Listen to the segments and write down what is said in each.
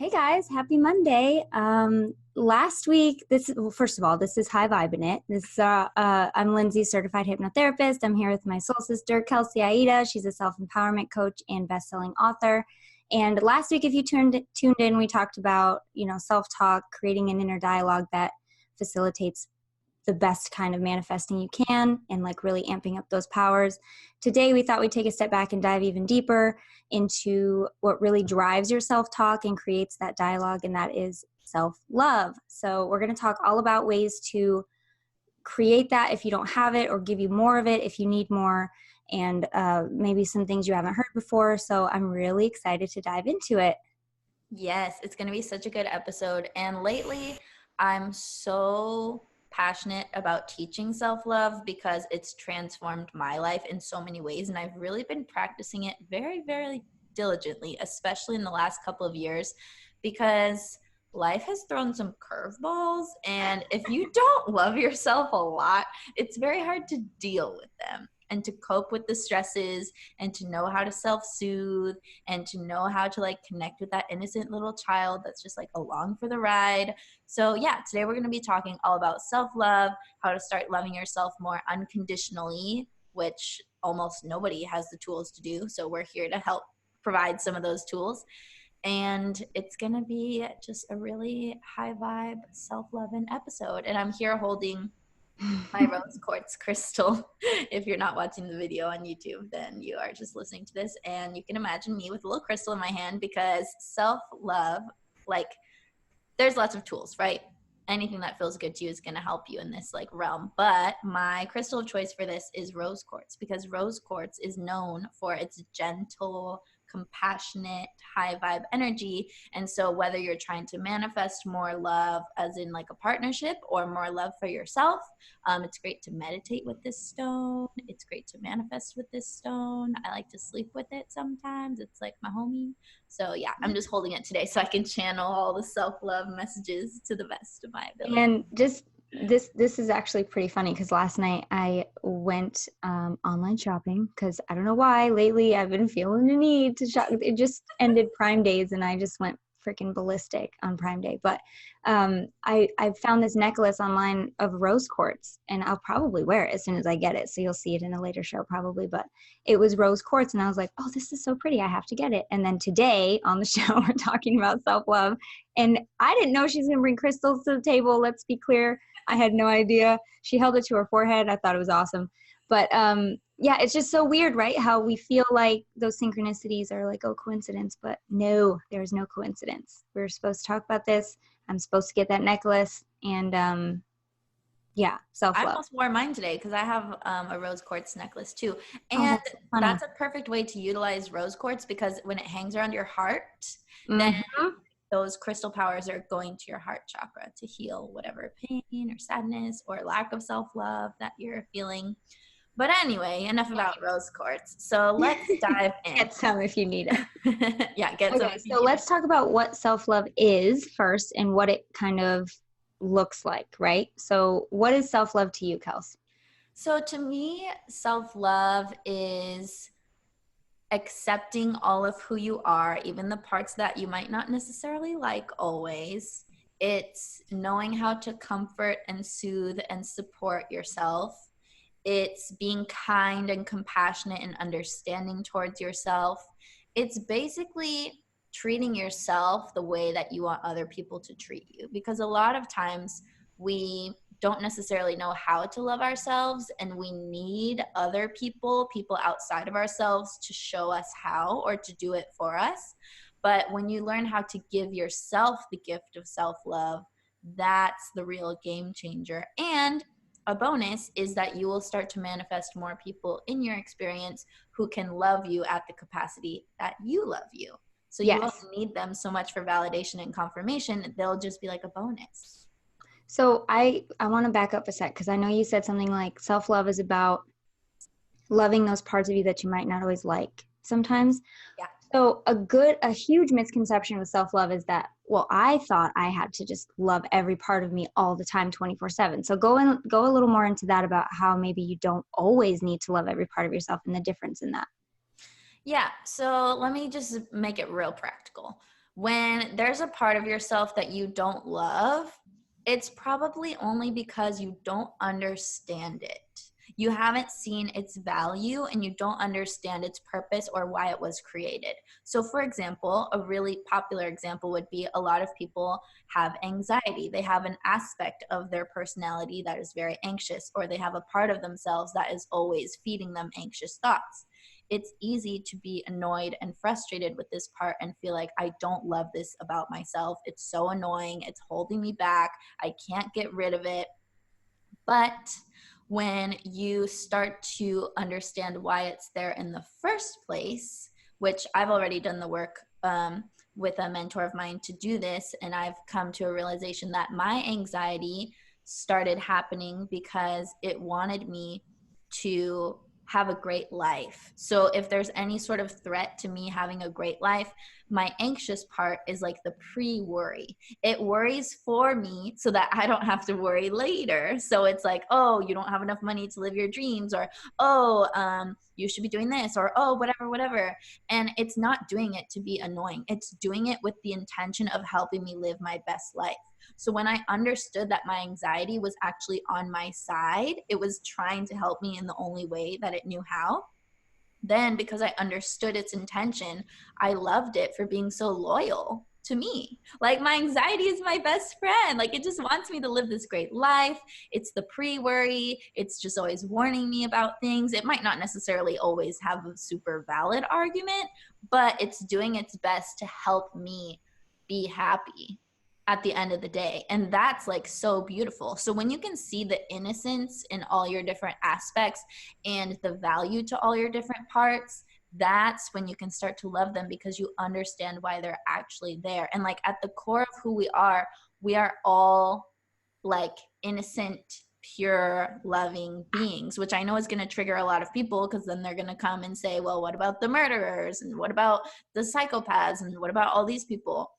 Hey guys, happy Monday. Last week, first of all, this is Hi Vibin It. I'm Lynnsey, certified hypnotherapist. I'm here with my soul sister, Kelsey Aida. She's a self-empowerment coach and best-selling author. And last week, if you tuned in, we talked about, self-talk, creating an inner dialogue that facilitates the best kind of manifesting you can and like really amping up those powers. Today, we thought we'd take a step back and dive even deeper into what really drives your self-talk and creates that dialogue, and that is self-love. So we're going to talk all about ways to create that if you don't have it, or give you more of it if you need more, and maybe some things you haven't heard before. So I'm really excited to dive into it. Yes, it's going to be such a good episode. And lately, I'm so passionate about teaching self-love because it's transformed my life in so many ways. And I've really been practicing it very, very diligently, especially in the last couple of years, because life has thrown some curveballs. And if you don't love yourself a lot, it's very hard to deal with them and to cope with the stresses and to know how to self-soothe and to know how to like connect with that innocent little child that's just like along for the ride. So yeah, today we're going to be talking all about self-love, how to start loving yourself more unconditionally, which almost nobody has the tools to do. So we're here to help provide some of those tools. And it's going to be just a really high vibe self-loving episode. And I'm here holding my rose quartz crystal. If you're not watching the video on YouTube, then you are just listening to this, and you can imagine me with a little crystal in my hand, because self-love, like, there's lots of tools, right? Anything that feels good to you is going to help you in this like realm. But my crystal of choice for this is rose quartz, because rose quartz is known for its gentle, compassionate, high vibe energy. And so whether you're trying to manifest more love as in like a partnership or more love for yourself, it's great to meditate with this stone. It's great to manifest with this stone. I like to sleep with it sometimes. It's like my homie. So yeah, I'm just holding it today so I can channel all the self-love messages to the best of my ability. And just this is actually pretty funny, because last night I went online shopping, because I don't know why lately I've been feeling the need to shop. It just ended Prime Days and I just went freaking ballistic on Prime Day. But I found this necklace online of rose quartz, and I'll probably wear it as soon as I get it. So you'll see it in a later show probably, but it was rose quartz. And I was like, oh, this is so pretty. I have to get it. And then today on the show, we're talking about self-love. And I didn't know she's going to bring crystals to the table. Let's be clear. I had no idea. She held it to her forehead. I thought it was awesome. But yeah, it's just so weird, right? How we feel like those synchronicities are like, oh, coincidence. But no, there's no coincidence. We're supposed to talk about this. I'm supposed to get that necklace. And yeah, self-love. I almost wore mine today because I have a rose quartz necklace too. And that's a perfect way to utilize rose quartz, because when it hangs around your heart, then those crystal powers are going to your heart chakra to heal whatever pain or sadness or lack of self-love that you're feeling. But anyway, enough about rose quartz. So let's dive in. Get some if you need it. Yeah, get some. So let's talk about what self-love is first and what it kind of looks like, right? So what is self-love to you, Kels? So to me, self-love is accepting all of who you are, even the parts that you might not necessarily like always. It's knowing how to comfort and soothe and support yourself. It's being kind and compassionate and understanding towards yourself. It's basically treating yourself the way that you want other people to treat you, because a lot of times we don't necessarily know how to love ourselves, and we need other people outside of ourselves to show us how, or to do it for us. But when you learn how to give yourself the gift of self-love, that's the real game changer. And a bonus is that you will start to manifest more people in your experience who can love you at the capacity that you love you. So you won't need them so much for validation and confirmation. They'll just be like a bonus. So I want to back up a sec, because I know you said something like self-love is about loving those parts of you that you might not always like sometimes. Yeah. So a huge misconception with self-love is that, well, I thought I had to just love every part of me all the time, 24/7. So go a little more into that, about how maybe you don't always need to love every part of yourself and the difference in that. Yeah. So let me just make it real practical. When there's a part of yourself that you don't love, it's probably only because you don't understand it. You haven't seen its value and you don't understand its purpose or why it was created. So, for example, a really popular example would be a lot of people have anxiety. They have an aspect of their personality that is very anxious, or they have a part of themselves that is always feeding them anxious thoughts. It's easy to be annoyed and frustrated with this part and feel like, I don't love this about myself. It's so annoying. It's holding me back. I can't get rid of it. But when you start to understand why it's there in the first place, which I've already done the work with a mentor of mine to do this, and I've come to a realization that my anxiety started happening because it wanted me to have a great life. So if there's any sort of threat to me having a great life, my anxious part is like the pre-worry. It worries for me so that I don't have to worry later. So it's like, oh, you don't have enough money to live your dreams, or oh, you should be doing this, or oh, whatever. And it's not doing it to be annoying. It's doing it with the intention of helping me live my best life. So when I understood that my anxiety was actually on my side, it was trying to help me in the only way that it knew how. Then, because I understood its intention, I loved it for being so loyal to me. Like, my anxiety is my best friend. Like, it just wants me to live this great life. It's the pre-worry. It's just always warning me about things. It might not necessarily always have a super valid argument, but it's doing its best to help me be happy at the end of the day. And that's like so beautiful. So when you can see the innocence in all your different aspects and the value to all your different parts, that's when you can start to love them, because you understand why they're actually there. And like at the core of who we are all like innocent, pure, loving beings, which I know is going to trigger a lot of people, because then they're going to come and say, well, what about the murderers? And what about the psychopaths? And what about all these people?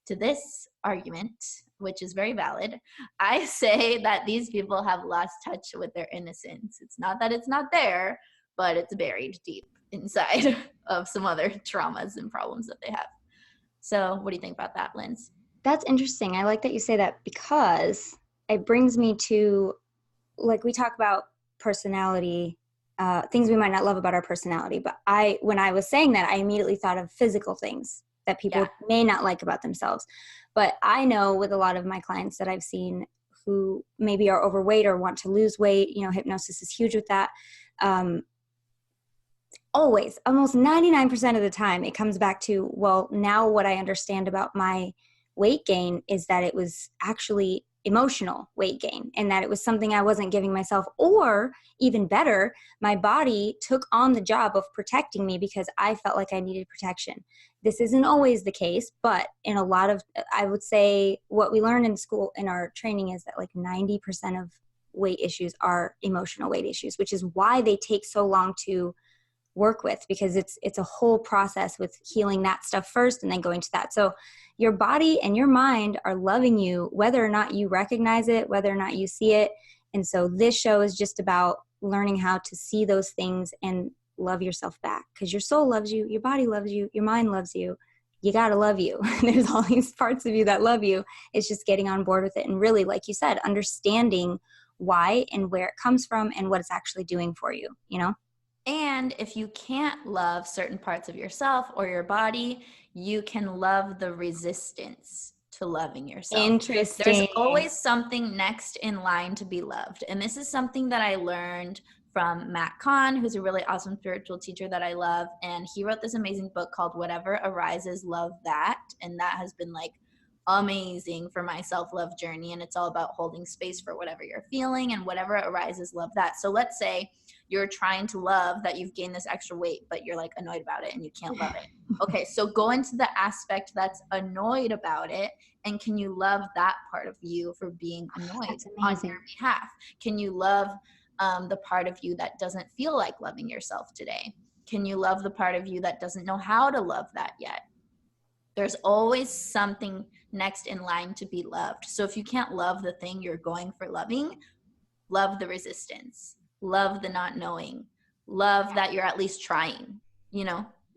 To this argument, which is very valid, I say that these people have lost touch with their innocence. It's not that it's not there, but it's buried deep inside of some other traumas and problems that they have. So what do you think about that, Linz? That's interesting. I like that you say that, because it brings me to, like, we talk about personality, things we might not love about our personality. But when I was saying that, I immediately thought of physical things that people may not like about themselves. But I know with a lot of my clients that I've seen who maybe are overweight or want to lose weight, hypnosis is huge with that. Always, almost 99% of the time, it comes back to, well, now what I understand about my weight gain is that it was actually emotional weight gain, and that it was something I wasn't giving myself, or even better, my body took on the job of protecting me because I felt like I needed protection. This isn't always the case, but in a lot of, I would say what we learn in school, in our training, is that like 90% of weight issues are emotional weight issues, which is why they take so long to work with, because it's a whole process with healing that stuff first and then going to that. So your body and your mind are loving you, whether or not you recognize it, whether or not you see it. And so this show is just about learning how to see those things and love yourself back, because your soul loves you, your body loves you, your mind loves you. You got to love you. There's all these parts of you that love you. It's just getting on board with it. And really, like you said, understanding why and where it comes from and what it's actually doing for you, And if you can't love certain parts of yourself or your body, you can love the resistance to loving yourself. Interesting. There's always something next in line to be loved. And this is something that I learned from Matt Kahn, who's a really awesome spiritual teacher that I love. And he wrote this amazing book called Whatever Arises, Love That. And that has been like amazing for my self-love journey. And it's all about holding space for whatever you're feeling, and whatever arises, love that. So let's say you're trying to love that you've gained this extra weight, but you're like annoyed about it and you can't love it. Okay, so go into the aspect that's annoyed about it, and can you love that part of you for being annoyed on your behalf? Can you love the part of you that doesn't feel like loving yourself today? Can you love the part of you that doesn't know how to love that yet? There's always something next in line to be loved. So if you can't love the thing you're going for loving, love the resistance. Love the not knowing. Love that you're at least trying,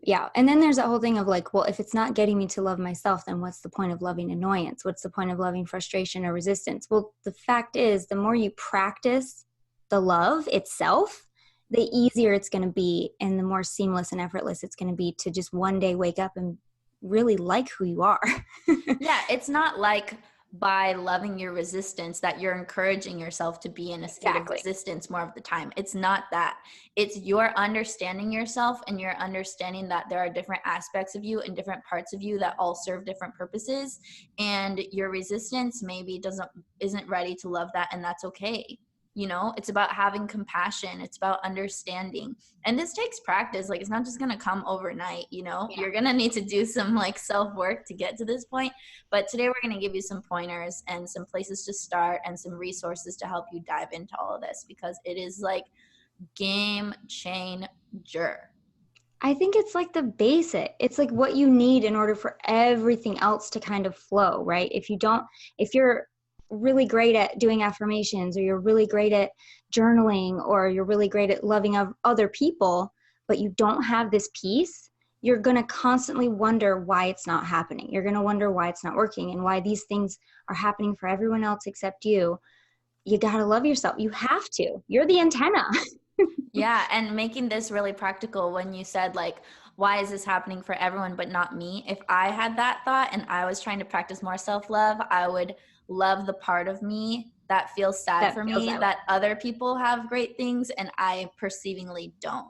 Yeah. And then there's that whole thing of like, well, if it's not getting me to love myself, then what's the point of loving annoyance? What's the point of loving frustration or resistance? Well, the fact is, the more you practice the love itself, the easier it's going to be and the more seamless and effortless it's going to be to just one day wake up and really like who you are. Yeah, it's not like by loving your resistance that you're encouraging yourself to be in a state of resistance more of the time. It's not that. It's you're understanding yourself and you're understanding that there are different aspects of you and different parts of you that all serve different purposes, and your resistance maybe isn't ready to love that, and that's okay. You know, it's about having compassion. It's about understanding. And this takes practice. Like, it's not just going to come overnight, you know? Yeah. You're going to need to do some like self-work to get to this point. But today we're going to give you some pointers and some places to start and some resources to help you dive into all of this, because it is like game changer. I think it's like the basic. It's like what you need in order for everything else to kind of flow, right? If you're really great at doing affirmations, or you're really great at journaling, or you're really great at loving other people, but you don't have this piece, you're going to constantly wonder why it's not happening. You're going to wonder why it's not working and why these things are happening for everyone else except you. You got to love yourself. You have to. You're the antenna. Yeah. And making this really practical, when you said like, why is this happening for everyone but not me? If I had that thought and I was trying to practice more self-love, I would love the part of me that feels sad for me that other people have great things and I perceivingly don't.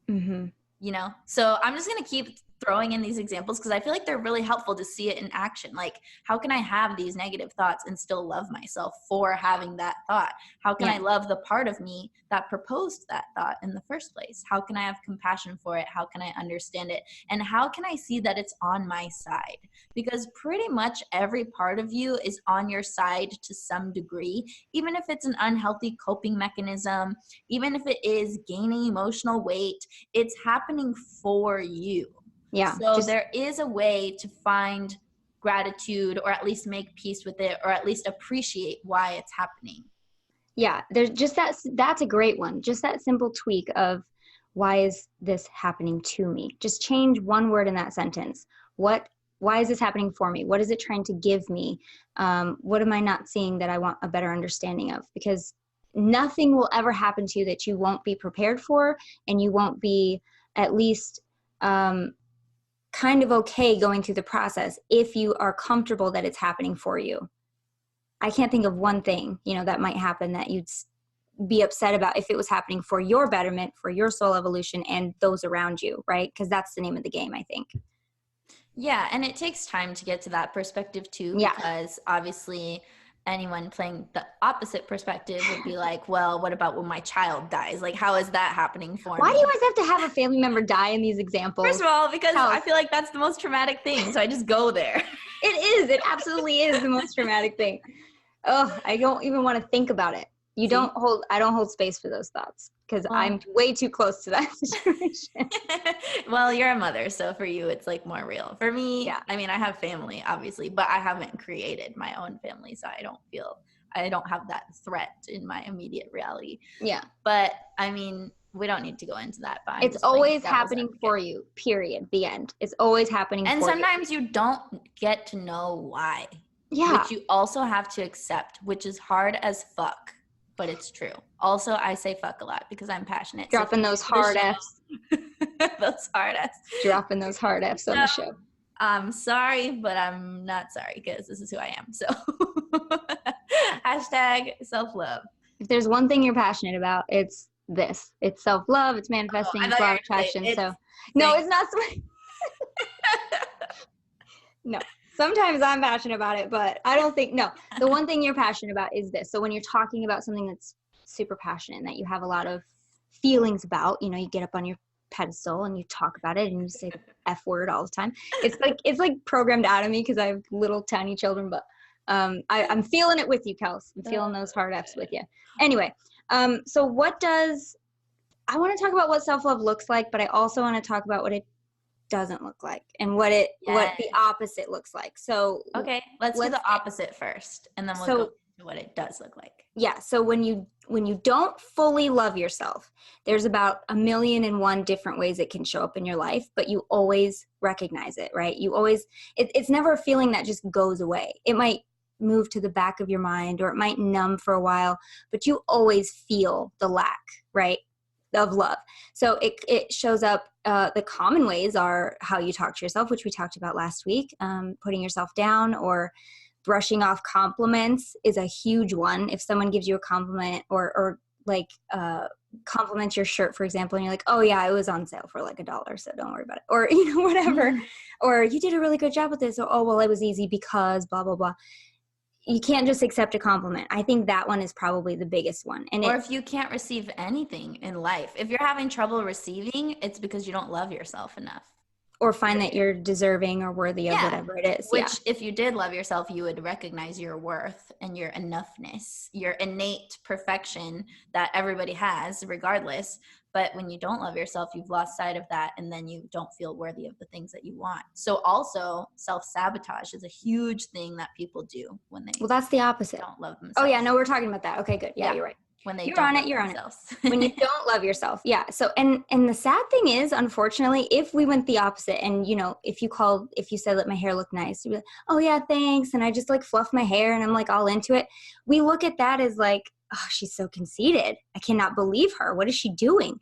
Mm-hmm. You know? So I'm just going to keep throwing in these examples because I feel like they're really helpful to see it in action. Like, how can I have these negative thoughts and still love myself for having that thought? How can I love the part of me that proposed that thought in the first place? How can I have compassion for it? How can I understand it? And how can I see that it's on my side? Because pretty much every part of you is on your side to some degree, even if it's an unhealthy coping mechanism, even if it is gaining emotional weight, it's happening for you. Yeah. So there is a way to find gratitude, or at least make peace with it, or at least appreciate why it's happening. Yeah, there's just that's a great one. Just that simple tweak of, why is this happening to me? Just change one word in that sentence. Why is this happening for me? What is it trying to give me? What am I not seeing that I want a better understanding of? Because nothing will ever happen to you that you won't be prepared for, and you won't be at least kind of okay going through the process if you are comfortable that it's happening for you. I can't think of one thing, that might happen that you'd be upset about if it was happening for your betterment, for your soul evolution, and those around you, right? Because that's the name of the game, I think. Yeah, and it takes time to get to that perspective too, because obviously anyone playing the opposite perspective would be like, well, what about when my child dies? Like, how is that happening for me? Why do you always have to have a family member die in these examples? First of all, because I feel like that's the most traumatic thing, so I just go there. It is. It absolutely is the most traumatic thing. Oh, I don't even want to think about it. I don't hold space for those thoughts because I'm way too close to that situation. Well, you're a mother, so for you, it's like more real. For me, I mean, I have family, obviously, but I haven't created my own family, so I don't have that threat in my immediate reality. Yeah. But I mean, we don't need to go into that. But it's always happening for you, period. The end. It's always happening for you. And sometimes you don't get to know why. Yeah. Which you also have to accept, which is hard as fuck. But it's true. Also, I say fuck a lot because I'm passionate. Dropping those hard F's. Those hard F's. Dropping those hard F's on the show. I'm sorry, but I'm not sorry because this is who I am. So hashtag self-love. If there's one thing you're passionate about, it's this. It's self-love. It's manifesting. It's law of attraction. It's not. No. Sometimes I'm passionate about it, but I don't think, the one thing you're passionate about is this. So when you're talking about something that's super passionate and that you have a lot of feelings about, you get up on your pedestal and you talk about it and you say the F word all the time. It's like programmed out of me because I have little tiny children, but I'm feeling it with you, Kels. I'm feeling those hard Fs with you. Anyway, so I want to talk about what self-love looks like, but I also want to talk about what it doesn't look like and what the opposite looks like. So okay, let's do the opposite first, and then we'll go. to what it does look like. Yeah. So when you don't fully love yourself, there's about 1,000,001 different ways it can show up in your life, but you always recognize it, right? You always, it's never a feeling that just goes away. It might move to the back of your mind, or it might numb for a while, but you always feel the lack, right, of love. So it shows up. The common ways are how you talk to yourself, which we talked about last week, putting yourself down, or brushing off compliments is a huge one. If someone gives you a compliment, or like compliment your shirt, for example, and you're like, oh yeah, it was on sale for like $1, so don't worry about it. Or, whatever. Or you did a really good job with this. Or, oh, well, it was easy because blah, blah, blah. You can't just accept a compliment. I think that one is probably the biggest one. Or if you can't receive anything in life, if you're having trouble receiving, it's because you don't love yourself enough. Or find that you're deserving or worthy of whatever it is. Which, if you did love yourself, you would recognize your worth and your enoughness, your innate perfection that everybody has regardless. But when you don't love yourself, you've lost sight of that, and then you don't feel worthy of the things that you want. So also, self-sabotage is a huge thing that people do when they that's the opposite. Don't love themselves. Oh yeah, no, we're talking about that. Okay, good. Yeah, you're right. When they you're don't on love it, you're themselves. on it. When you don't love yourself. Yeah. So, and the sad thing is, unfortunately, if we went the opposite, and if you said, let my hair look nice, you'd be like, oh yeah, thanks. And I just like fluff my hair and I'm like all into it. We look at that as like, oh, she's so conceited. I cannot believe her. What is she doing?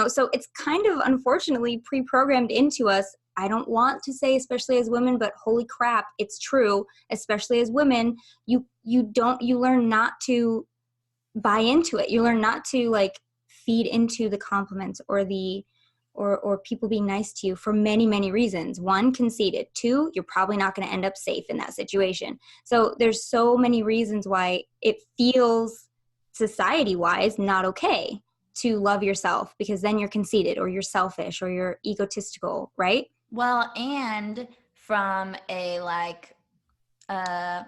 So it's kind of unfortunately pre-programmed into us. I don't want to say, especially as women, but holy crap, it's true. Especially as women, you learn not to buy into it. You learn not to like feed into the compliments or people being nice to you for many, many reasons. One, conceited. Two, you're probably not going to end up safe in that situation. So there's so many reasons why it feels society-wise not okay to love yourself, because then you're conceited or you're selfish or you're egotistical, right? Well, and from a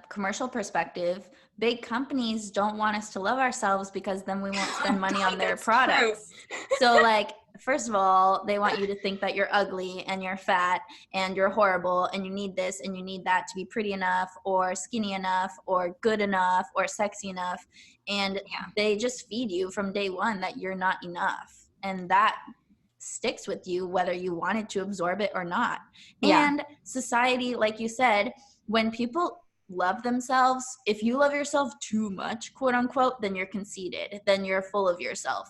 commercial perspective, big companies don't want us to love ourselves because then we won't spend money on their products. So first of all, they want you to think that you're ugly and you're fat and you're horrible and you need this and you need that to be pretty enough or skinny enough or good enough or sexy enough. And they just feed you from day one that you're not enough. And that sticks with you whether you wanted to absorb it or not. Yeah. And society, like you said, when people love themselves, if you love yourself too much, quote unquote, then you're conceited, then you're full of yourself.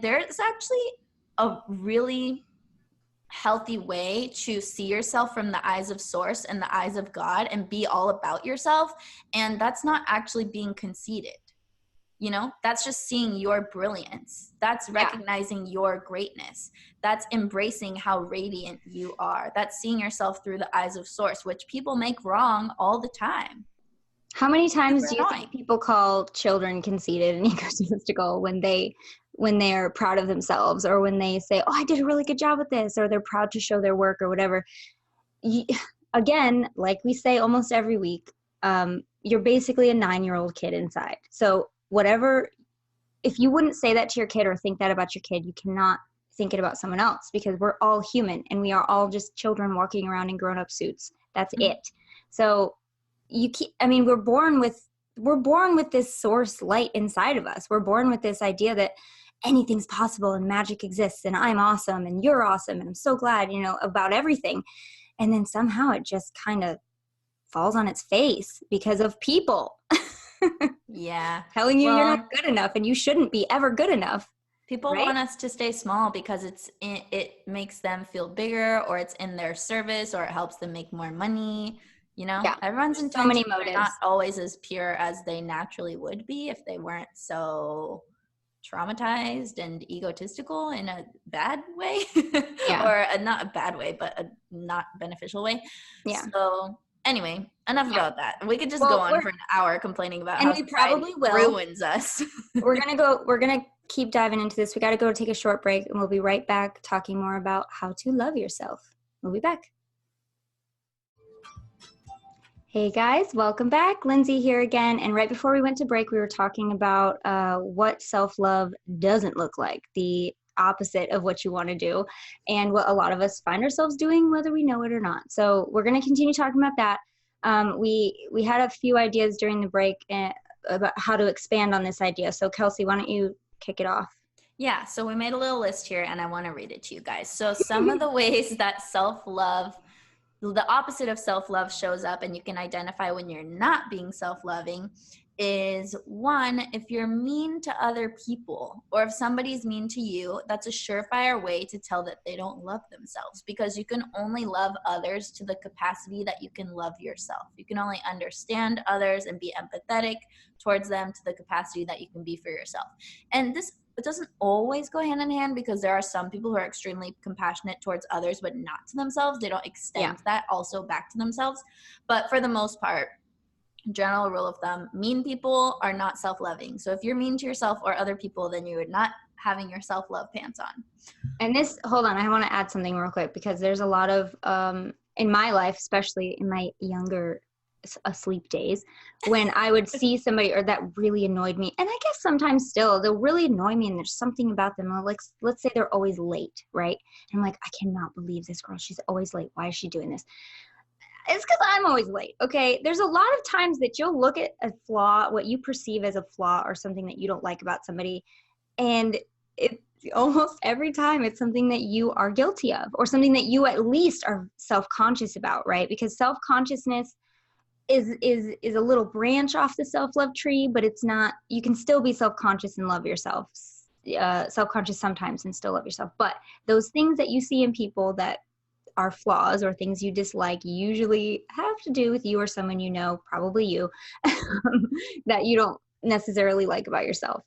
There's actually a really healthy way to see yourself from the eyes of source and the eyes of God and be all about yourself. And that's not actually being conceited. That's just seeing your brilliance. That's recognizing your greatness. That's embracing how radiant you are. That's seeing yourself through the eyes of source, which people make wrong all the time. How many times do you think people call children conceited and egotistical when they are proud of themselves, or when they say, oh, I did a really good job with this, or they're proud to show their work or whatever? Again, like we say almost every week, you're basically a 9-year-old kid inside. So if you wouldn't say that to your kid or think that about your kid, you cannot think it about someone else, because we're all human and we are all just children walking around in grown-up suits. That's it. So we're born with this source light inside of us. We're born with this idea that anything's possible and magic exists and I'm awesome and you're awesome and I'm so glad, about everything. And then somehow it just kind of falls on its face because of people. Yeah. Telling you you're not good enough and you shouldn't be ever good enough. People want us to stay small because it makes them feel bigger, or it's in their service, or it helps them make more money. Everyone's intentions so many motives. Are not always as pure as they naturally would be if they weren't so traumatized and egotistical in a bad way. Or not a bad way, but a not beneficial way. So anyway, enough about that. We could just go on for an hour complaining about how we probably ruins us. We're gonna keep diving into this. We got to go take a short break, and we'll be right back talking more about how to love yourself. We'll be back. Hey guys, welcome back. Lynnsey here again. And right before we went to break, we were talking about what self-love doesn't look like, the opposite of what you want to do, and what a lot of us find ourselves doing, whether we know it or not. So we're going to continue talking about that. We had a few ideas during the break about how to expand on this idea. So Kelsey, why don't you kick it off? Yeah, so we made a little list here and I want to read it to you guys. So some of the ways that self-love, the opposite of self-love, shows up and you can identify when you're not being self-loving is, one, if you're mean to other people, or if somebody's mean to you, that's a surefire way to tell that they don't love themselves, because you can only love others to the capacity that you can love yourself. You can only understand others and be empathetic towards them to the capacity that you can be for yourself. And this, it doesn't always go hand in hand, because there are some people who are extremely compassionate towards others but not to themselves. They don't extend that also back to themselves. But for the most part, general rule of thumb, mean people are not self-loving. So if you're mean to yourself or other people, then you're not having your self-love pants on. And this, hold on, I want to add something real quick, because there's a lot of, in my life, especially in my younger asleep days, when I would see somebody or that really annoyed me, and I guess sometimes still, they'll really annoy me and there's something about them. Like, let's say they're always late, right? And I'm like, I cannot believe this girl. She's always late. Why is she doing this? It's because I'm always late, okay? There's a lot of times that you'll look at a flaw, what you perceive as a flaw or something that you don't like about somebody, and it almost every time it's something that you are guilty of, or something that you at least are self-conscious about, right? Because self-consciousness is a little branch off the self-love tree, but it's not, you can still be self-conscious and love yourself. Self-conscious sometimes and still love yourself. But those things that you see in people that are flaws or things you dislike usually have to do with you or someone you know, probably you, that you don't necessarily like about yourself.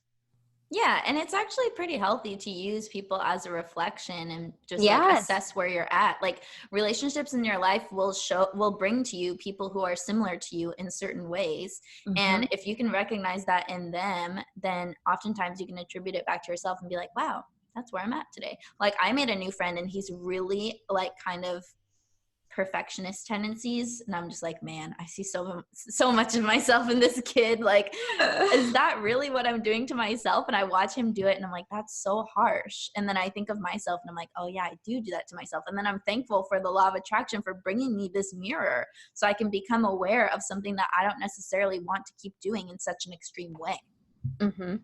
Yeah, and it's actually pretty healthy to use people as a reflection and just like assess where you're at. Like, relationships in your life will bring to you people who are similar to you in certain ways. Mm-hmm. And if you can recognize that in them, then oftentimes you can attribute it back to yourself and be like, wow, that's where I'm at today. Like, I made a new friend and he's really like kind of perfectionist tendencies, and I'm just like, man, I see so much of myself in this kid. Like, is that really what I'm doing to myself? And I watch him do it and I'm like, that's so harsh. And then I think of myself and I'm like, oh yeah, I do that to myself. And then I'm thankful for the law of attraction for bringing me this mirror so I can become aware of something that I don't necessarily want to keep doing in such an extreme way. Mm-hmm.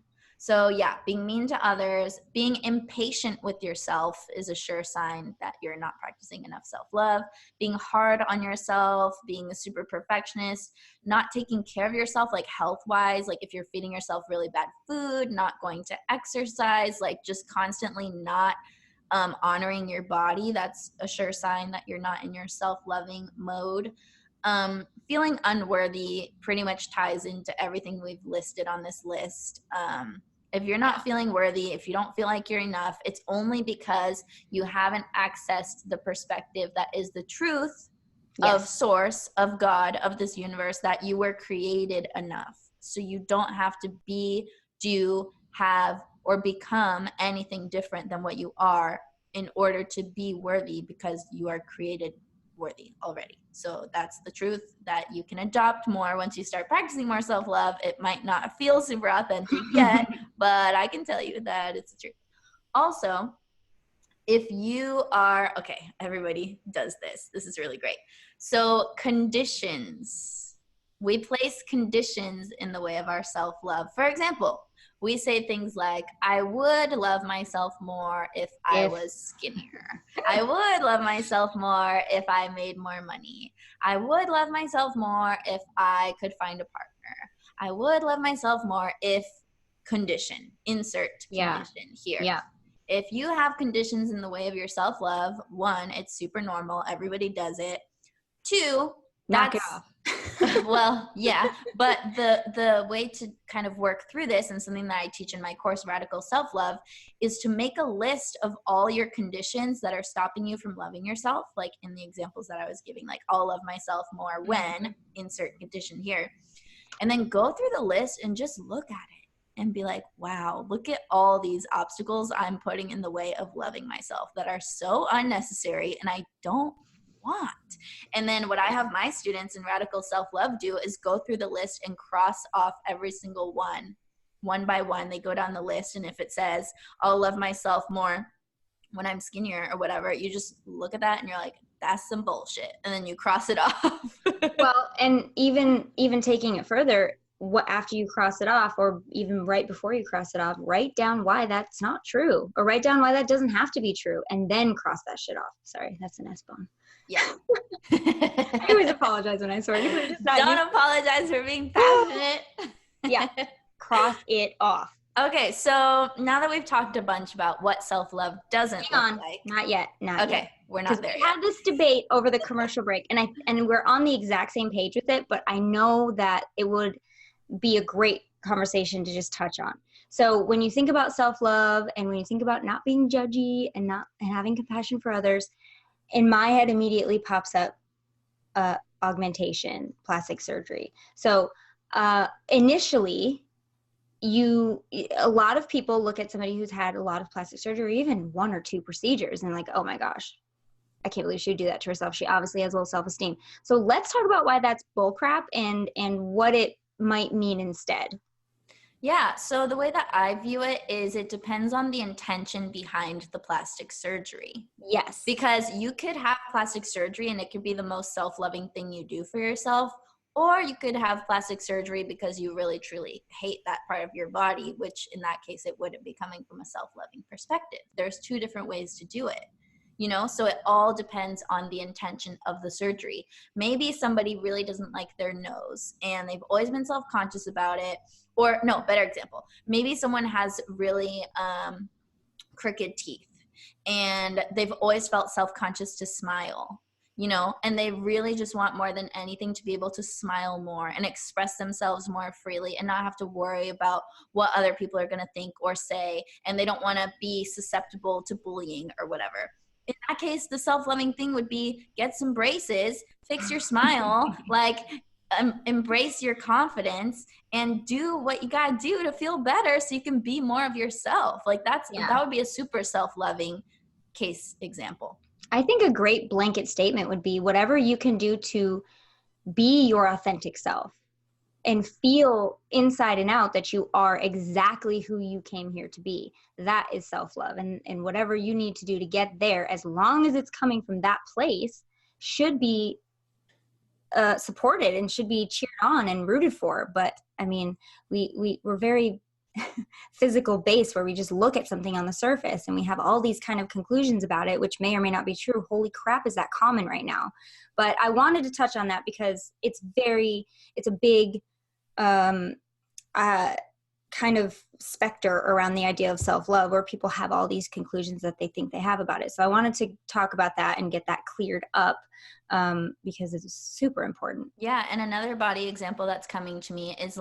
So yeah, being mean to others, being impatient with yourself is a sure sign that you're not practicing enough self-love. Being hard on yourself, being a super perfectionist, not taking care of yourself, like health-wise, like if you're feeding yourself really bad food, not going to exercise, like just constantly not honoring your body, that's a sure sign that you're not in your self-loving mode. Feeling unworthy pretty much ties into everything we've listed on this list. If you're not feeling worthy, if you don't feel like you're enough, it's only because you haven't accessed the perspective that is the truth of source, of God, of this universe, that you were created enough. So you don't have to be, do, have, or become anything different than what you are in order to be worthy, because you are created worthy already. So that's the truth that you can adopt more once you start practicing more self-love. It might not feel super authentic yet, but I can tell you that it's the truth. Also, if you are, okay, everybody does this. This is really great. So conditions. We place conditions in the way of our self-love. For example, we say things like, I would love myself more if I was skinnier. I would love myself more if I made more money. I would love myself more if I could find a partner. I would love myself more if condition, insert condition here. Yeah. If you have conditions in the way of your self-love, one, it's super normal. Everybody does it. Two, knock it off. Well, yeah, but the way to kind of work through this, and something that I teach in my course, Radical Self-Love, is to make a list of all your conditions that are stopping you from loving yourself. Like in the examples that I was giving, like, I'll love myself more when, insert condition here. And then go through the list and just look at it and be like, wow, look at all these obstacles I'm putting in the way of loving myself that are so unnecessary and I don't want. And then what I have my students in Radical Self-Love do is go through the list and cross off every single one by one. They go down the list, and if it says, I'll love myself more when I'm skinnier or whatever, you just look at that and you're like, that's some bullshit. And then you cross it off. Well, and even taking it further, what, after you cross it off, or even right before you cross it off, write down why that's not true, or write down why that doesn't have to be true, and then cross that shit off. Sorry, that's an S-bomb. Yeah. I always apologize when I swear. Don't apologize for being passionate. Yeah. Cross it off. Okay, so now that we've talked a bunch about what self-love doesn't look like. Not yet. Okay, we're not there yet. We had this debate over the commercial break, and we're on the exact same page with it, but I know that it would be a great conversation to just touch on. So when you think about self-love, and when you think about not being judgy and having compassion for others, in my head immediately pops up augmentation, plastic surgery. So initially, a lot of people look at somebody who's had a lot of plastic surgery, even 1 or 2 procedures, and like, oh my gosh, I can't believe she would do that to herself. She obviously has low self-esteem. So let's talk about why that's bullcrap and what it might mean instead. Yeah, so the way that I view it is it depends on the intention behind the plastic surgery. Yes. Because you could have plastic surgery and it could be the most self-loving thing you do for yourself, or you could have plastic surgery because you really truly hate that part of your body, which in that case, it wouldn't be coming from a self-loving perspective. There's 2 different ways to do it. So it all depends on the intention of the surgery. Maybe somebody really doesn't like their nose and they've always been self-conscious about it. Or no, better example, maybe someone has really crooked teeth and they've always felt self-conscious to smile, and they really just want more than anything to be able to smile more and express themselves more freely and not have to worry about what other people are going to think or say. And they don't want to be susceptible to bullying or whatever. In that case, the self-loving thing would be get some braces, fix your smile, embrace your confidence and do what you got to do to feel better so you can be more of yourself. That would be a super self-loving case example. I think a great blanket statement would be whatever you can do to be your authentic self and feel inside and out that you are exactly who you came here to be. That is self-love. And whatever you need to do to get there, as long as it's coming from that place, should be supported and should be cheered on and rooted for. But I mean, we're very physical based, where we just look at something on the surface and we have all these kind of conclusions about it, which may or may not be true. Holy crap, is that common right now? But I wanted to touch on that because it's a big kind of specter around the idea of self-love, where people have all these conclusions that they think they have about it. So I wanted to talk about that and get that cleared up because it's super important. Yeah. And another body example that's coming to me is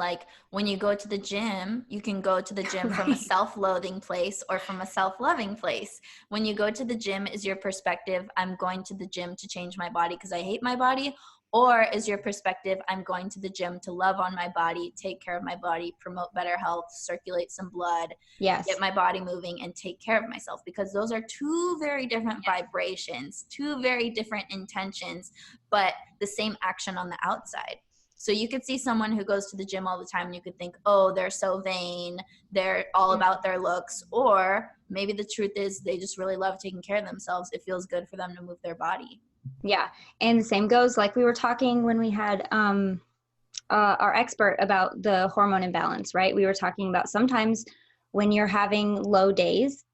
when you go to the gym, you can go to the gym from a self-loathing place or from a self-loving place. When you go to the gym, is your perspective, I'm going to the gym to change my body because I hate my body? Or is your perspective, I'm going to the gym to love on my body, take care of my body, promote better health, circulate some blood, yes, get my body moving and take care of myself? Because those are 2 very different vibrations, 2 very different intentions, but the same action on the outside. So you could see someone who goes to the gym all the time and you could think, oh, they're so vain, they're all about their looks. Or maybe the truth is they just really love taking care of themselves. It feels good for them to move their body. Yeah. And the same goes, like we were talking when we had our expert about the hormone imbalance, right? We were talking about sometimes when you're having low days,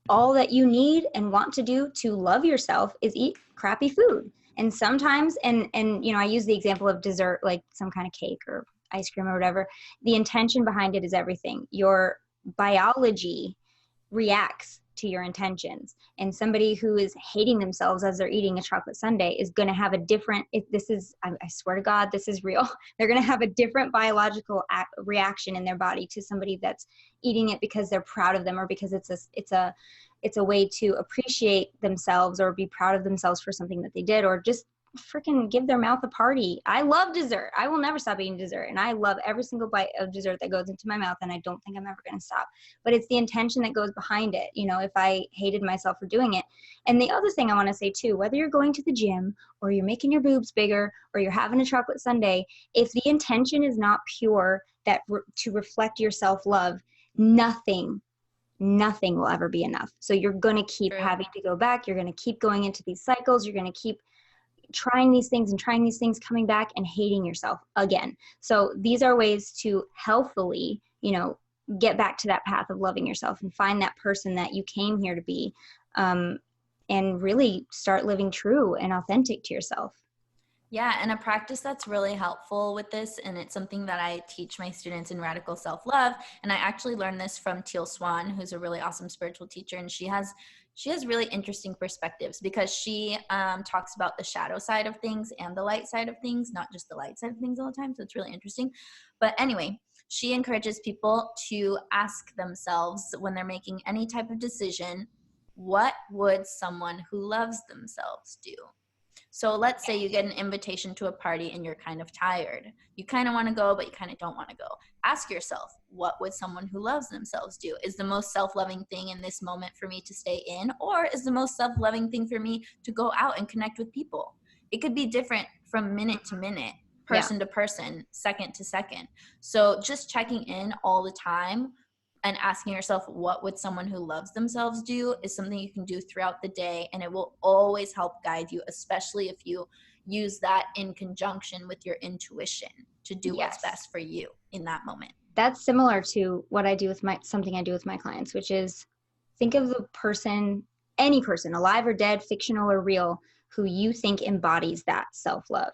all that you need and want to do to love yourself is eat crappy food. And sometimes, and I use the example of dessert, like some kind of cake or ice cream or whatever. The intention behind it is everything. Your biology reacts to your intentions, and somebody who is hating themselves as they're eating a chocolate sundae is going to have a different, I swear to God, this is real. They're going to have a different biological reaction in their body to somebody that's eating it because they're proud of them, or because it's a way to appreciate themselves or be proud of themselves for something that they did, or just freaking give their mouth a party. I love dessert. I will never stop eating dessert, and I love every single bite of dessert that goes into my mouth, and I don't think I'm ever going to stop. But it's the intention that goes behind it, if I hated myself for doing it. And the other thing I want to say too, whether you're going to the gym or you're making your boobs bigger or you're having a chocolate sundae, if the intention is not pure, to reflect your self-love, nothing will ever be enough. So you're going to keep having to go back. You're going to keep going into these cycles. You're going to keep trying these things and trying these things, coming back and hating yourself again. So these are ways to healthfully, get back to that path of loving yourself and find that person that you came here to be, and really start living true and authentic to yourself. Yeah, and a practice that's really helpful with this, and it's something that I teach my students in Radical Self-Love, and I actually learned this from Teal Swan, who's a really awesome spiritual teacher, and she has really interesting perspectives because she talks about the shadow side of things and the light side of things, not just the light side of things all the time, so it's really interesting. But anyway, she encourages people to ask themselves when they're making any type of decision, what would someone who loves themselves do? So let's say you get an invitation to a party and you're kind of tired. You kind of want to go, but you kind of don't want to go. Ask yourself, what would someone who loves themselves do? Is the most self-loving thing in this moment for me to stay in, or is the most self-loving thing for me to go out and connect with people? It could be different from minute to minute, person to person, second to second. So just checking in all the time and asking yourself, what would someone who loves themselves do, is something you can do throughout the day, and it will always help guide you, especially if you use that in conjunction with your intuition to do what's best for you in that moment. That's similar to what I do with something I do with my clients, which is think of the person, any person, alive or dead, fictional or real, who you think embodies that self-love.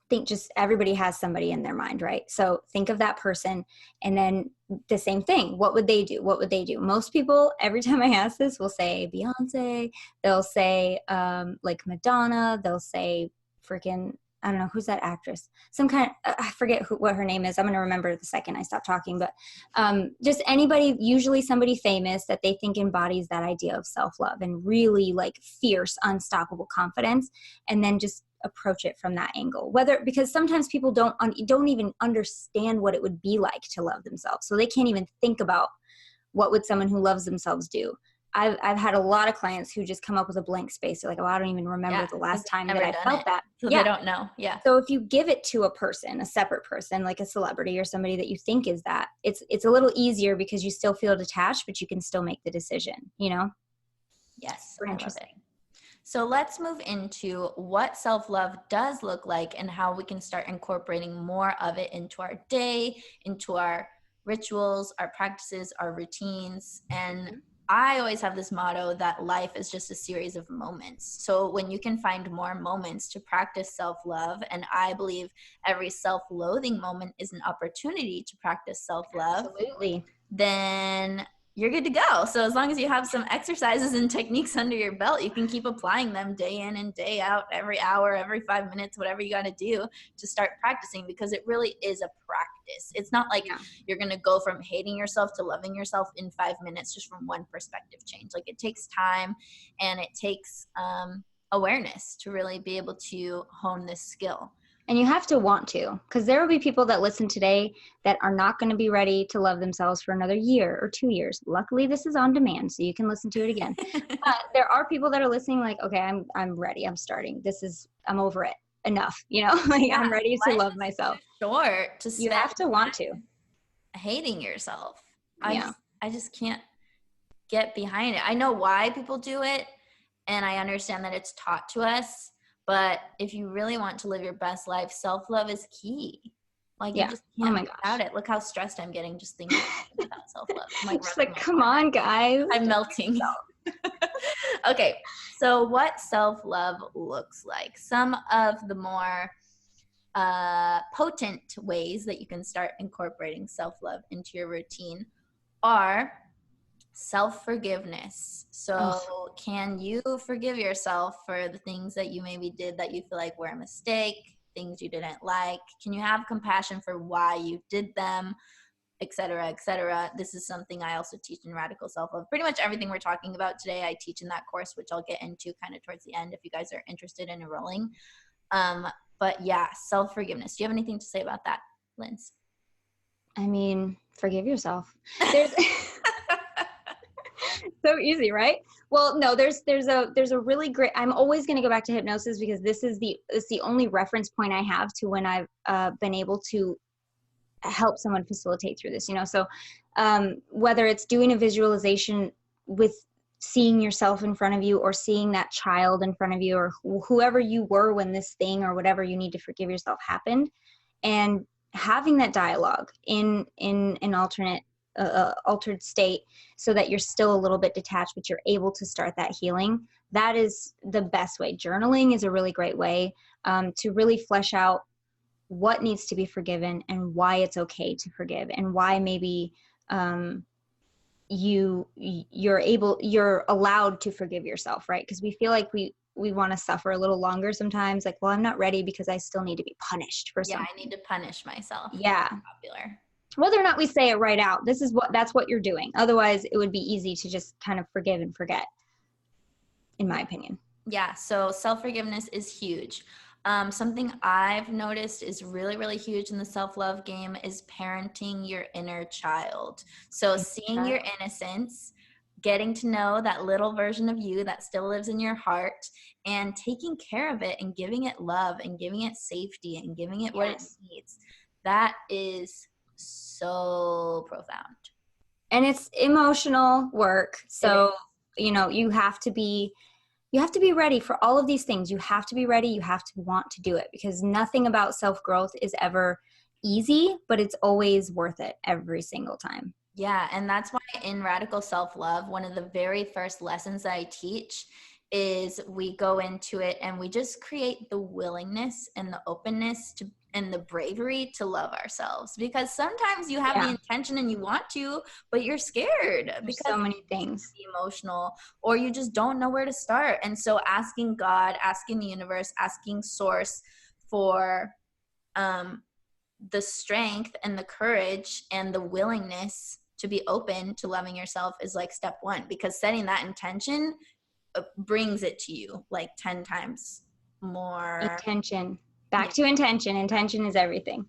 Think just everybody has somebody in their mind, right? So think of that person, and then the same thing. What would they do? What would they do? Most people, every time I ask this, will say Beyonce. They'll say like Madonna. They'll say freaking, I don't know, who's that actress? Some kind of, I forget what her name is. I'm going to remember the second I stop talking. But just anybody, usually somebody famous that they think embodies that idea of self-love and really like fierce, unstoppable confidence, and then just approach it from that angle. Because sometimes people don't even understand what it would be like to love themselves. So they can't even think about what would someone who loves themselves do. I've had a lot of clients who just come up with a blank space. They're like, oh, I don't even remember the last time that I felt that. So they don't know. Yeah. So if you give it to a person, a separate person, like a celebrity or somebody that you think is that, it's a little easier because you still feel detached, but you can still make the decision, Yes. Super interesting. So let's move into what self-love does look like and how we can start incorporating more of it into our day, into our rituals, our practices, our routines. And I always have this motto that life is just a series of moments. So when you can find more moments to practice self-love, and I believe every self-loathing moment is an opportunity to practice self-love, absolutely, then you're good to go. So as long as you have some exercises and techniques under your belt, you can keep applying them day in and day out, every hour, every 5 minutes, whatever you got to do to start practicing, because it really is a practice. It's not like you're going to go from hating yourself to loving yourself in 5 minutes just from one perspective change. Like, it takes time and it takes awareness to really be able to hone this skill. And you have to want to, because there will be people that listen today that are not going to be ready to love themselves for another year or 2 years. Luckily, this is on demand, so you can listen to it again. But there are people that are listening like, okay, I'm ready. I'm starting. I'm over it. Enough. I'm ready to love myself. Short to you have to want to. Hating yourself. I just can't get behind it. I know why people do it, and I understand that it's taught to us. But if you really want to live your best life, self-love is key. Like, you just can't be without it. Look how stressed I'm getting just thinking about self-love. I'm like come on, guys. I'm melting. Okay, so what self-love looks like. Some of the more potent ways that you can start incorporating self-love into your routine are self-forgiveness. So can you forgive yourself for the things that you maybe did that you feel like were a mistake, things you didn't like? Can you have compassion for why you did them, etc., etc.? This is something I also teach in Radical Self-Love. Pretty much everything we're talking about today, I teach in that course, which I'll get into kind of towards the end if you guys are interested in enrolling. But yeah, self-forgiveness. Do you have anything to say about that, Linz? I mean, forgive yourself. There's so easy, right? Well, no, there's a really great, I'm always going to go back to hypnosis because it's the only reference point I have to when I've been able to help someone facilitate through this, So whether it's doing a visualization with seeing yourself in front of you, or seeing that child in front of you, or whoever you were when this thing or whatever you need to forgive yourself happened, and having that dialogue in an altered state, so that you're still a little bit detached, but you're able to start that healing. That is the best way. Journaling is a really great way to really flesh out what needs to be forgiven and why it's okay to forgive, and why maybe you're allowed to forgive yourself, right? Because we feel like we want to suffer a little longer sometimes, like, well, I'm not ready because I still need to be punished for something. I need to punish myself. Yeah. Popular. Whether or not we say it right out, that's what you're doing. Otherwise, it would be easy to just kind of forgive and forget, in my opinion. Yeah, so self-forgiveness is huge. Something I've noticed is really, really huge in the self-love game is parenting your inner child. So seeing your innocence, getting to know that little version of you that still lives in your heart, and taking care of it and giving it love and giving it safety and giving it what it needs. That is so profound. And it's emotional work. So, you have to be ready for all of these things. You have to be ready. You have to want to do it, because nothing about self-growth is ever easy, but it's always worth it every single time. Yeah, and that's why in Radical Self-Love, one of the very first lessons that I teach is we go into it and we just create the willingness and the openness to and the bravery to love ourselves. Because sometimes you have the intention and you want to, but you're scared. There's so many things. Emotional, or you just don't know where to start. And so asking God, asking the universe, asking Source for the strength and the courage and the willingness to be open to loving yourself is like step one, because setting that intention brings it to you like 10 times more. Intention. Back to intention. Intention is everything.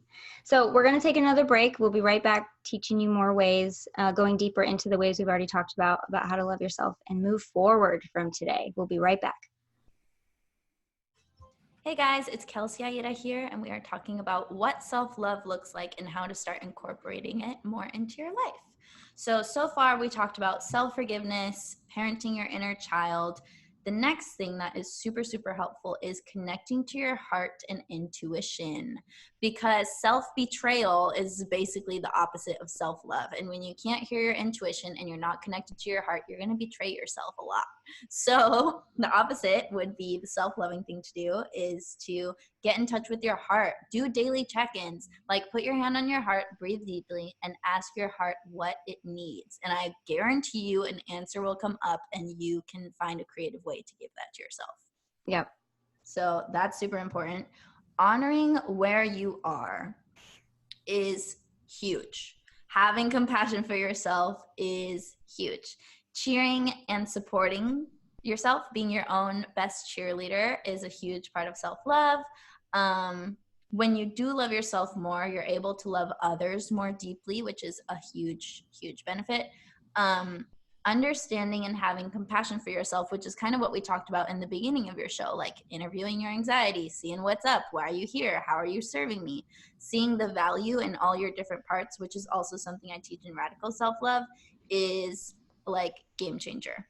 So we're going to take another break. We'll be right back teaching you more ways, going deeper into the ways we've already talked about how to love yourself and move forward from today. We'll be right back. Hey guys, it's Kelsey Aida here, and we are talking about what self-love looks like and how to start incorporating it more into your life. So far we talked about self-forgiveness, parenting your inner child. The next thing that is super, super helpful is connecting to your heart and intuition, because self-betrayal is basically the opposite of self-love. And when you can't hear your intuition and you're not connected to your heart, you're going to betray yourself a lot. So the opposite would be the self-loving thing to do is to get in touch with your heart. Do daily check-ins, like put your hand on your heart, breathe deeply, and ask your heart what it needs. And I guarantee you an answer will come up and you can find a creative way to give that to yourself. Yep. So that's super important. Honoring where you are is huge. Having compassion for yourself is huge. Cheering and supporting yourself, being your own best cheerleader, is a huge part of self-love. When you do love yourself more, you're able to love others more deeply, which is a huge, huge benefit. Understanding and having compassion for yourself, which is kind of what we talked about in the beginning of your show, like interviewing your anxiety, seeing what's up, why are you here, how are you serving me, seeing the value in all your different parts, which is also something I teach in Radical Self-Love, is like game changer.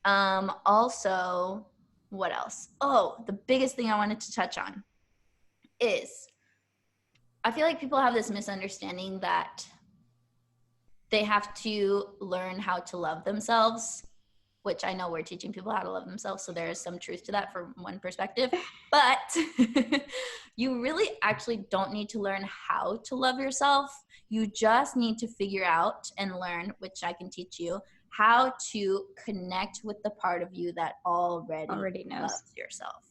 Also, what else? Oh, the biggest thing I wanted to touch on is I feel like people have this misunderstanding that they have to learn how to love themselves, which I know we're teaching people how to love themselves, so there is some truth to that from one perspective. But you really actually don't need to learn how to love yourself. You just need to figure out and learn, which I can teach you, how to connect with the part of you that already knows loves yourself.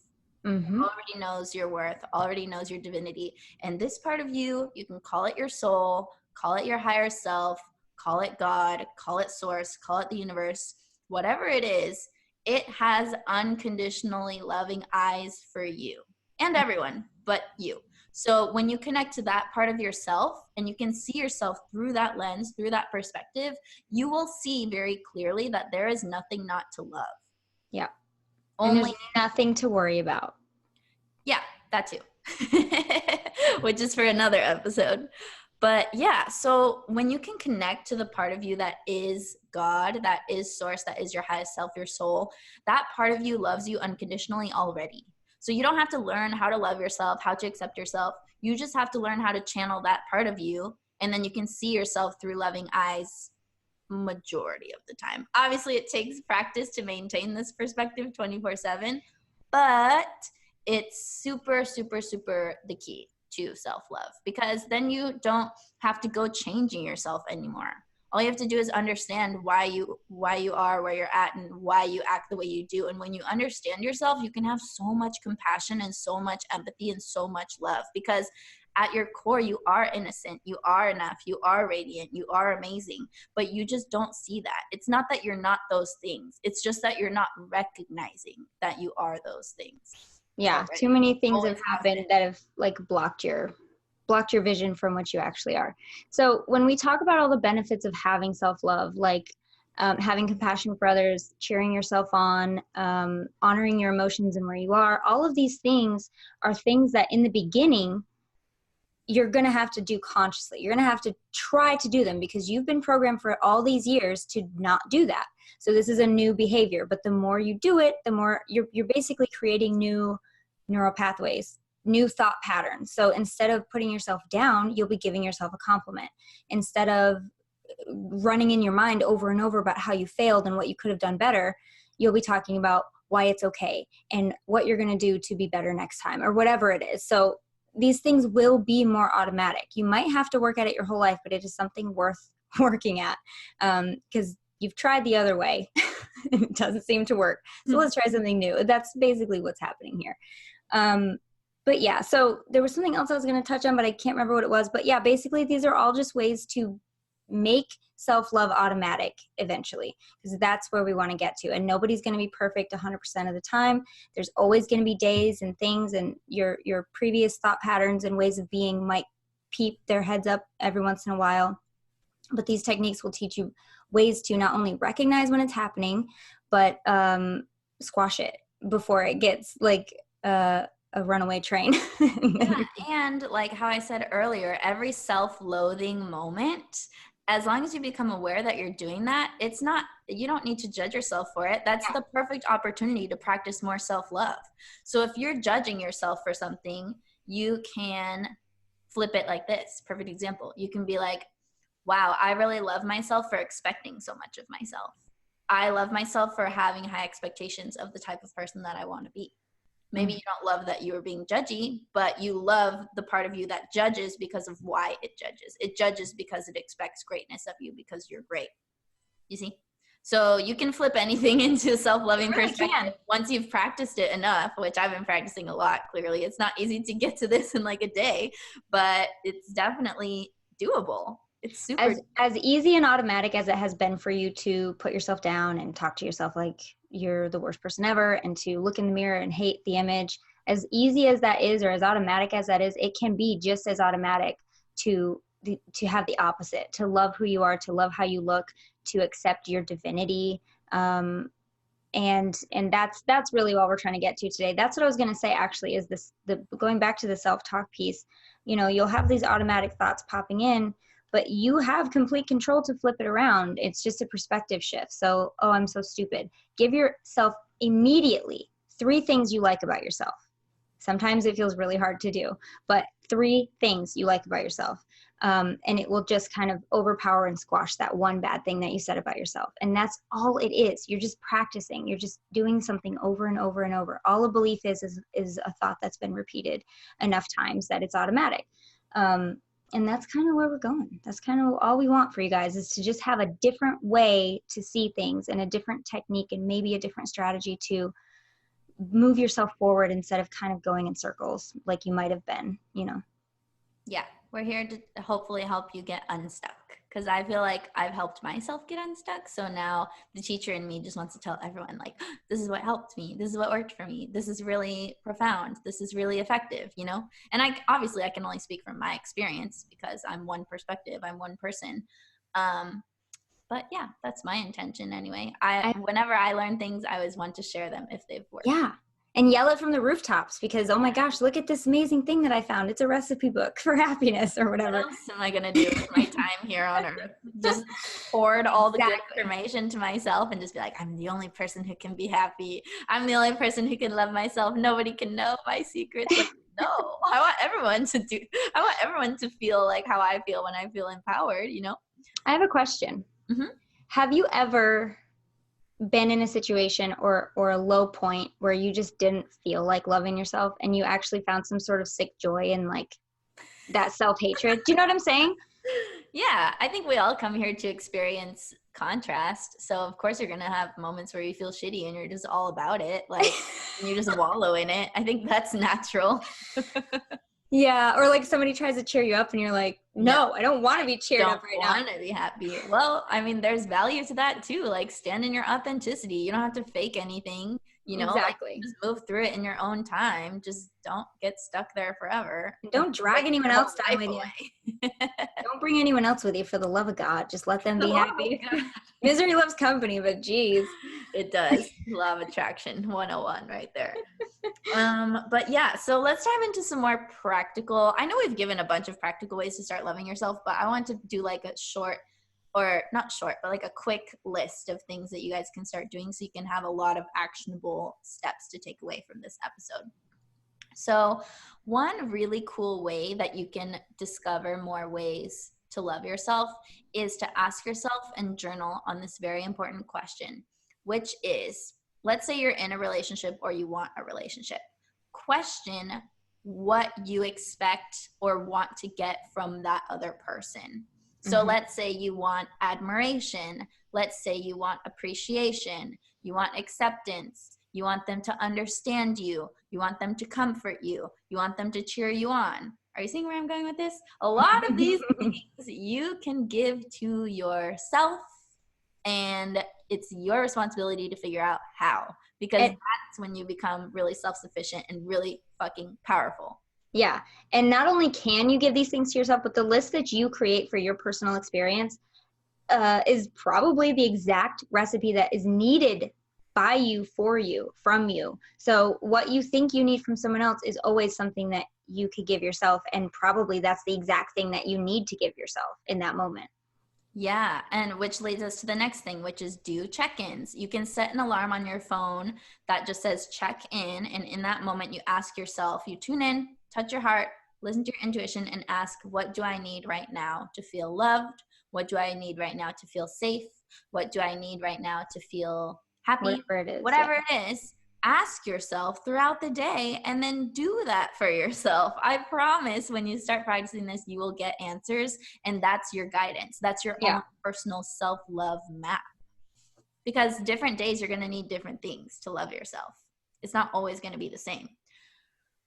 Mm-hmm. Already knows your worth, already knows your divinity. And this part of you, you can call it your soul, call it your higher self, call it God, call it Source, call it the universe, whatever it is, it has unconditionally loving eyes for you and everyone but you. So when you connect to that part of yourself and you can see yourself through that lens, through that perspective, you will see very clearly that there is nothing not to love. Yeah. Only nothing to worry about. Yeah, that too. Which is for another episode. But yeah, so when you can connect to the part of you that is God, that is source, that is your highest self, your soul, that part of you loves you unconditionally already. So you don't have to learn how to love yourself, how to accept yourself. You just have to learn how to channel that part of you. And then you can see yourself through loving eyes majority of the time. Obviously, it takes practice to maintain this perspective 24/7, but it's super, super, super the key to self-love, because then you don't have to go changing yourself anymore. All you have to do is understand why you are where you're at and why you act the way you do. And when you understand yourself, you can have so much compassion and so much empathy and so much love, because at your core, you are innocent, you are enough, you are radiant, you are amazing, but you just don't see that. It's not that you're not those things. It's just that you're not recognizing that you are those things. Yeah, Already. too many things have Always happened that have like blocked your vision from what you actually are. So when we talk about all the benefits of having self-love, like having compassion for others, cheering yourself on, honoring your emotions and where you are, all of these things are things that in the beginning you're going to have to do consciously. You're going to have to try to do them because you've been programmed for all these years to not do that. So this is a new behavior, but the more you do it, the more you're basically creating new neural pathways, new thought patterns. So instead of putting yourself down, you'll be giving yourself a compliment. Instead of running in your mind over and over about how you failed and what you could have done better, you'll be talking about why it's okay and what you're going to do to be better next time or whatever it is. So these things will be more automatic. You might have to work at it your whole life, but it is something worth working at, because you've tried the other way. It doesn't seem to work. So let's try something new. That's basically what's happening here. But yeah, so there was something else I was going to touch on, but I can't remember what it was. But yeah, basically these are all just ways to make self-love automatic eventually, because that's where we want to get to. And nobody's going to be perfect 100% of the time. There's always going to be days and things, and your previous thought patterns and ways of being might peep their heads up every once in a while. But these techniques will teach you ways to not only recognize when it's happening, but squash it before it gets like a runaway train. Yeah, and like how I said earlier, every self-loathing moment, as long as you become aware that you're doing that, it's not, you don't need to judge yourself for it. That's the perfect opportunity to practice more self-love. So if you're judging yourself for something, you can flip it like this. Perfect example. You can be like, wow, I really love myself for expecting so much of myself. I love myself for having high expectations of the type of person that I want to be. Maybe you don't love that you are being judgy, but you love the part of you that judges because of why it judges. It judges because it expects greatness of you because you're great. You see? So you can flip anything into a self-loving perspective once you've practiced it enough, which I've been practicing a lot, clearly. It's not easy to get to this in like a day, but it's definitely doable. It's super as easy and automatic as it has been for you to put yourself down and talk to yourself like you're the worst person ever and to look in the mirror and hate the image. As easy as that is, or as automatic as that is, it can be just as automatic to have the opposite, to love who you are, to love how you look, to accept your divinity. And that's really what we're trying to get to today. That's what I was going to say actually, is going back to the self-talk piece. You know, you'll have these automatic thoughts popping in, but you have complete control to flip it around. It's just a perspective shift. So, oh, I'm so stupid. Give yourself immediately 3 things you like about yourself. Sometimes it feels really hard to do, but 3 things you like about yourself. And it will just kind of overpower and squash that one bad thing that you said about yourself. And that's all it is. You're just practicing. You're just doing something over and over and over. All a belief is a thought that's been repeated enough times that it's automatic. And that's kind of where we're going. That's kind of all we want for you guys, is to just have a different way to see things and a different technique and maybe a different strategy to move yourself forward instead of kind of going in circles like you might have been, you know. Yeah, we're here to hopefully help you get unstuck, because I feel like I've helped myself get unstuck. So now the teacher in me just wants to tell everyone, like, this is what helped me. This is what worked for me. This is really profound. This is really effective, you know? And I can only speak from my experience because I'm one perspective. I'm one person. But yeah, that's my intention anyway. Whenever I learn things, I always want to share them if they've worked. Yeah. And yell it from the rooftops because, oh my gosh, look at this amazing thing that I found. It's a recipe book for happiness or whatever. What else am I going to do with my time here on earth? Just hoard all the good information to myself and just be like, I'm the only person who can be happy. I'm the only person who can love myself. Nobody can know my secrets. Like, no, I want everyone to feel like how I feel when I feel empowered, you know? I have a question. Mm-hmm. Have you ever been in a situation or a low point where you just didn't feel like loving yourself and you actually found some sort of sick joy in like that self-hatred? Do you know what I'm saying? Yeah, I think we all come here to experience contrast. So of course you're going to have moments where you feel shitty and you're just all about it. Like you just wallow in it. I think that's natural. Yeah, or like somebody tries to cheer you up and you're like, no, I don't want to be cheered up right now. I don't want to be happy. Well, I mean, there's value to that too. Like stand in your authenticity. You don't have to fake anything, you know, exactly. Like, just move through it in your own time. Just don't get stuck there forever. And don't drag anyone else down with you. Don't bring anyone else with you for the love of God. Just let them be happy. Misery loves company, but geez. It does. Law of attraction 101 right there. But yeah, so let's dive into some more practical. I know we've given a bunch of practical ways to start loving yourself, but I want to do like a short, or not short, but like a quick list of things that you guys can start doing so you can have a lot of actionable steps to take away from this episode. So one really cool way that you can discover more ways to love yourself is to ask yourself and journal on this very important question, which is, let's say you're in a relationship or you want a relationship. Question what you expect or want to get from that other person. So let's say you want admiration. Let's say you want appreciation. You want acceptance. You want them to understand you. You want them to comfort you. You want them to cheer you on. Are you seeing where I'm going with this? A lot of these things you can give to yourself, and it's your responsibility to figure out how, because that's when you become really self-sufficient and really fucking powerful. Yeah. And not only can you give these things to yourself, but the list that you create for your personal experience is probably the exact recipe that is needed by you, for you, from you. So what you think you need from someone else is always something that you could give yourself. And probably that's the exact thing that you need to give yourself in that moment. Yeah, and which leads us to the next thing, which is do check-ins. You can set an alarm on your phone that just says check in, and in that moment you ask yourself, you tune in, touch your heart, listen to your intuition, and ask, what do I need right now to feel loved? What do I need right now to feel safe? What do I need right now to feel happy? Whatever it is, ask yourself throughout the day and then do that for yourself. I promise when you start practicing this, you will get answers, and that's your guidance. That's your own personal self-love map. Because different days, you're going to need different things to love yourself. It's not always going to be the same.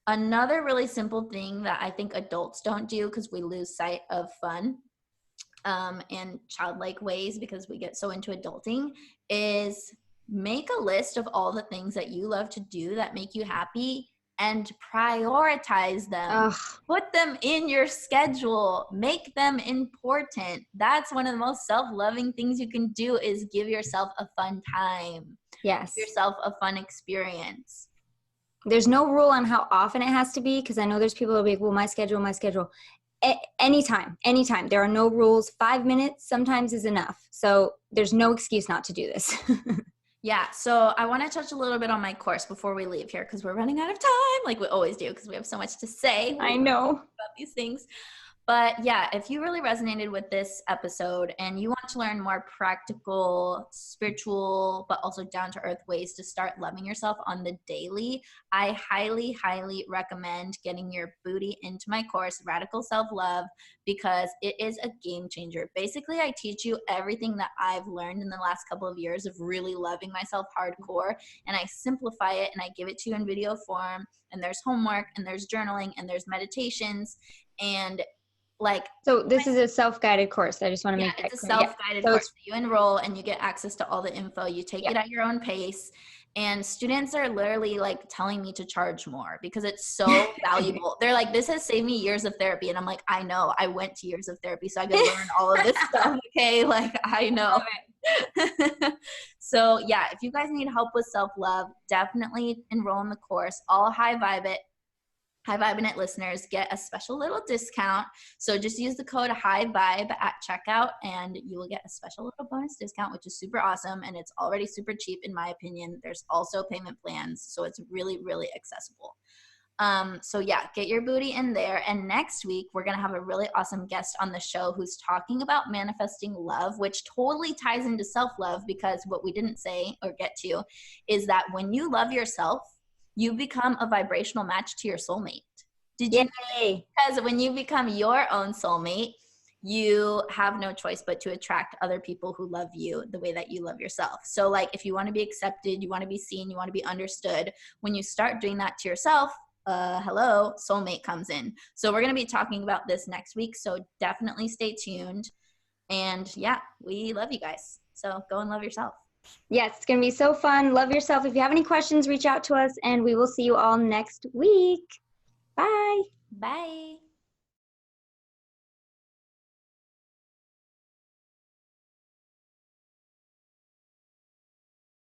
Another really simple thing that I think adults don't do because we lose sight of fun and childlike ways because we get so into adulting is make a list of all the things that you love to do that make you happy and prioritize them. Ugh. Put them in your schedule. Make them important. That's one of the most self-loving things you can do is give yourself a fun time. Yes. Give yourself a fun experience. There's no rule on how often it has to be because I know there's people who will be like, well, my schedule. Anytime. There are no rules. 5 minutes sometimes is enough. So there's no excuse not to do this. Yeah, so I want to touch a little bit on my course before we leave here because we're running out of time like we always do because we have so much to say. I know about these things. But yeah, if you really resonated with this episode and you want to learn more practical, spiritual, but also down-to-earth ways to start loving yourself on the daily, I highly, highly recommend getting your booty into my course, Radical Self-Love, because it is a game changer. Basically, I teach you everything that I've learned in the last couple of years of really loving myself hardcore, and I simplify it and I give it to you in video form, and there's homework, and there's journaling, and there's meditations, and so this is a self-guided course. I just want to make that clear. It's a self-guided course. You enroll and you get access to all the info. You take it at your own pace. And students are literally telling me to charge more because it's so valuable. They're like, this has saved me years of therapy. And I'm like, I know. I went to years of therapy, so I could learn all of this stuff. Okay, I know. So yeah, if you guys need help with self-love, definitely enroll in the course. All Vibin It listeners get a special little discount. So just use the code HighVibe at checkout and you will get a special little bonus discount, which is super awesome. And it's already super cheap in my opinion. There's also payment plans. So it's really, really accessible. So yeah, get your booty in there. And next week, we're going to have a really awesome guest on the show who's talking about manifesting love, which totally ties into self-love, because what we didn't say or get to is that when you love yourself, you become a vibrational match to your soulmate. Did you? Yay. Because when you become your own soulmate, you have no choice but to attract other people who love you the way that you love yourself. So like if you want to be accepted, you want to be seen, you want to be understood, when you start doing that to yourself, hello, soulmate comes in. So we're going to be talking about this next week. So definitely stay tuned. And yeah, we love you guys. So go and love yourself. Yes, it's going to be so fun. Love yourself. If you have any questions, reach out to us and we will see you all next week. Bye. Bye.